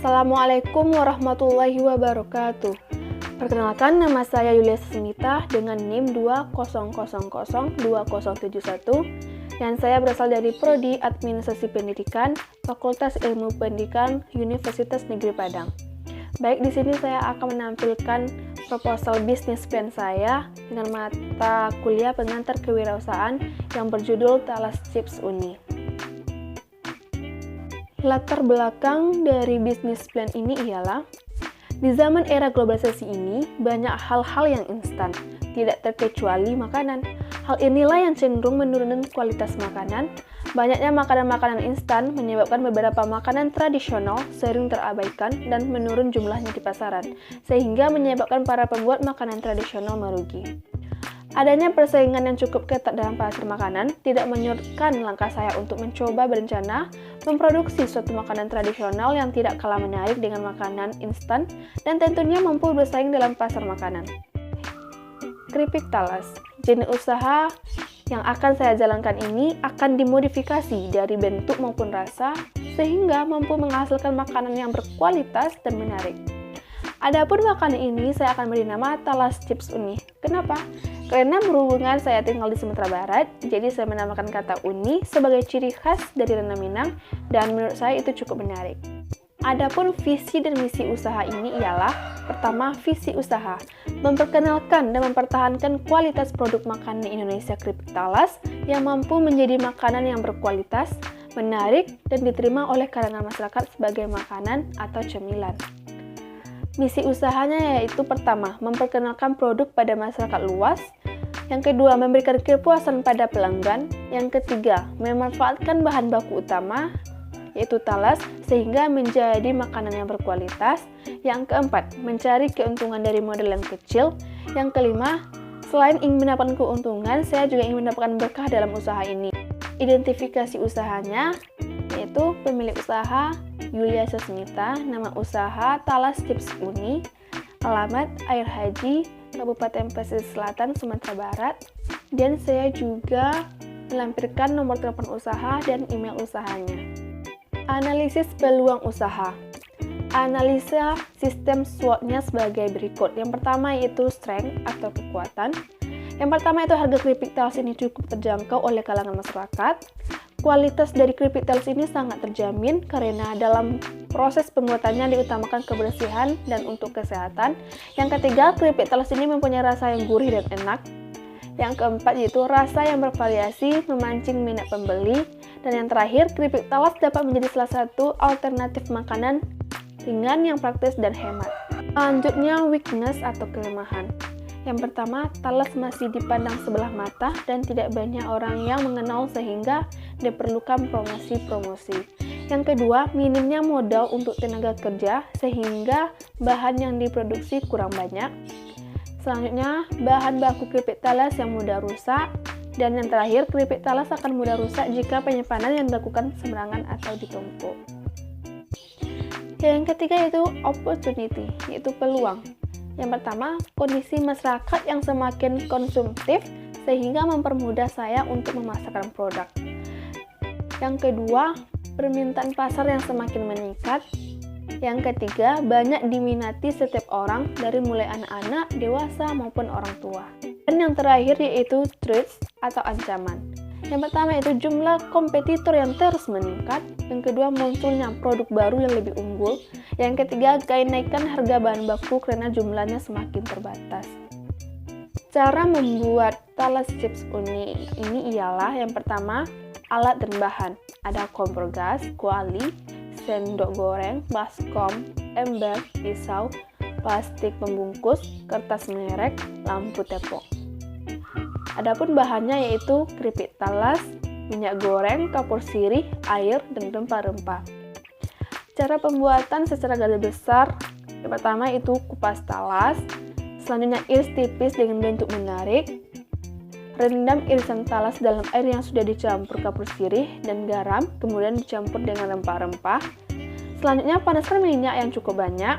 Assalamualaikum warahmatullahi wabarakatuh. Perkenalkan, nama saya Yulia Sasmita dengan NIM 200002071 dan saya berasal dari Prodi Administrasi Pendidikan, Fakultas Ilmu Pendidikan, Universitas Negeri Padang. Baik, di sini saya akan menampilkan proposal bisnis plan saya dengan mata kuliah pengantar kewirausahaan yang berjudul Talas Chips Uni. Latar belakang dari bisnis plan ini ialah, di zaman era globalisasi ini, banyak hal-hal yang instan, tidak terkecuali makanan. Hal inilah yang cenderung menurunkan kualitas makanan. Banyaknya makanan-makanan instan menyebabkan beberapa makanan tradisional sering terabaikan dan menurun jumlahnya di pasaran, sehingga menyebabkan para pembuat makanan tradisional merugi. Adanya persaingan yang cukup ketat dalam pasar makanan tidak menyurutkan langkah saya untuk mencoba berencana memproduksi suatu makanan tradisional yang tidak kalah menarik dengan makanan instan dan tentunya mampu bersaing dalam pasar makanan. Keripik talas, jenis usaha yang akan saya jalankan ini akan dimodifikasi dari bentuk maupun rasa sehingga mampu menghasilkan makanan yang berkualitas dan menarik. Adapun makanan ini saya akan beri nama Talas Chips Uni. Kenapa? Karena berhubungan saya tinggal di Sumatera Barat, jadi saya menamakan kata uni sebagai ciri khas dari Ranah Minang dan menurut saya itu cukup menarik. Adapun visi dan misi usaha ini ialah, pertama, visi usaha, memperkenalkan dan mempertahankan kualitas produk makanan Indonesia keripik talas yang mampu menjadi makanan yang berkualitas, menarik, dan diterima oleh kalangan masyarakat sebagai makanan atau cemilan. Misi usahanya yaitu pertama, memperkenalkan produk pada masyarakat luas. Yang kedua, memberikan kepuasan pada pelanggan. Yang ketiga, memanfaatkan bahan baku utama, yaitu talas, sehingga menjadi makanan yang berkualitas. Yang keempat, mencari keuntungan dari modal yang kecil. Yang kelima, selain ingin mendapatkan keuntungan, saya juga ingin mendapatkan berkah dalam usaha ini. Identifikasi usahanya, yaitu pemilik usaha Yulia Sasmita, nama usaha Talas Chips Uni, alamat Air Haji, Kabupaten Pesisir Selatan, Sumatera Barat, dan saya juga melampirkan nomor telepon usaha dan email usahanya. Analisis peluang usaha. Analisa sistem SWOT-nya sebagai berikut. Yang pertama yaitu strength atau kekuatan. Yang pertama itu harga keripik talas ini cukup terjangkau oleh kalangan masyarakat. Kualitas dari keripik talas ini sangat terjamin karena dalam proses pembuatannya diutamakan kebersihan dan untuk kesehatan. Yang ketiga, keripik talas ini mempunyai rasa yang gurih dan enak. Yang keempat yaitu rasa yang bervariasi memancing minat pembeli. Dan yang terakhir, keripik talas dapat menjadi salah satu alternatif makanan ringan yang praktis dan hemat. Selanjutnya, weakness atau kelemahan. Yang pertama, talas masih dipandang sebelah mata dan tidak banyak orang yang mengenal sehingga diperlukan promosi-promosi. Yang kedua, minimnya modal untuk tenaga kerja sehingga bahan yang diproduksi kurang banyak. Selanjutnya, bahan baku keripik talas yang mudah rusak. Dan yang terakhir, keripik talas akan mudah rusak jika penyimpanan yang dilakukan sembarangan atau ditumpuk. Yang ketiga yaitu opportunity, yaitu peluang. Yang pertama, kondisi masyarakat yang semakin konsumtif sehingga mempermudah saya untuk memasarkan produk. Yang kedua, permintaan pasar yang semakin meningkat. Yang ketiga, banyak diminati setiap orang dari mulai anak-anak, dewasa maupun orang tua. Dan yang terakhir yaitu threats atau ancaman. Yang pertama itu jumlah kompetitor yang terus meningkat. Yang kedua, munculnya produk baru yang lebih unggul. Yang ketiga, kenaikan harga bahan baku karena jumlahnya semakin terbatas. Cara membuat Talas Chips Uni ini ialah yang pertama, alat dan bahan. Ada kompor gas, kuali, sendok goreng, baskom, ember, pisau, plastik pembungkus, kertas merek, lampu tepok. Adapun bahannya yaitu keripik talas, minyak goreng, kapur sirih, air, dan rempah-rempah. Cara pembuatan secara garis besar, yang pertama itu kupas talas, selanjutnya iris tipis dengan bentuk menarik, rendam irisan talas dalam air yang sudah dicampur kapur sirih dan garam, kemudian dicampur dengan rempah-rempah. Selanjutnya panaskan minyak yang cukup banyak,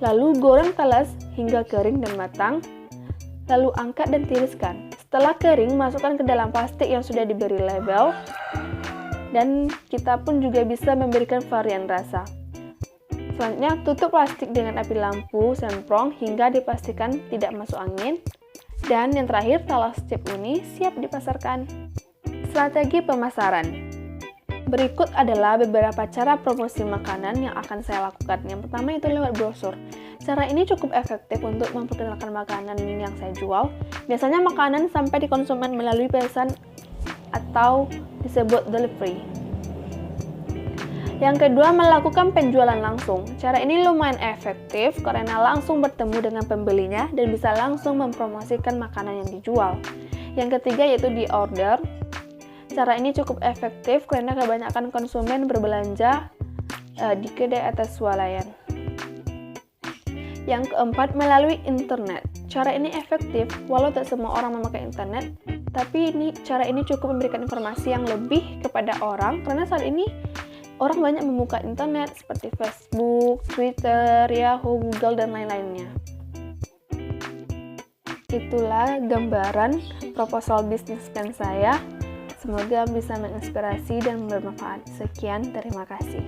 lalu goreng talas hingga kering dan matang, lalu angkat dan tiriskan. Setelah kering, masukkan ke dalam plastik yang sudah diberi label, dan kita pun juga bisa memberikan varian rasa. Selanjutnya, tutup plastik dengan api lampu semprong hingga dipastikan tidak masuk angin. Dan yang terakhir, talas chip ini siap dipasarkan. Strategi pemasaran. Berikut adalah beberapa cara promosi makanan yang akan saya lakukan. Yang pertama itu lewat brosur. Cara ini cukup efektif untuk memperkenalkan makanan yang saya jual. Biasanya makanan sampai di konsumen melalui pesan atau disebut delivery. Yang kedua, melakukan penjualan langsung. Cara ini lumayan efektif karena langsung bertemu dengan pembelinya dan bisa langsung mempromosikan makanan yang dijual. Yang ketiga yaitu di order. Cara ini cukup efektif karena kebanyakan konsumen berbelanja di kedai atas swalayan. Yang keempat, melalui internet. Cara ini efektif walau tak semua orang memakai internet, tapi cara ini cukup memberikan informasi yang lebih kepada orang karena saat ini orang banyak membuka internet seperti Facebook, Twitter, Yahoo, Google, dan lain-lainnya. Itulah gambaran proposal bisnis plan saya. Semoga bisa menginspirasi dan bermanfaat. Sekian, terima kasih.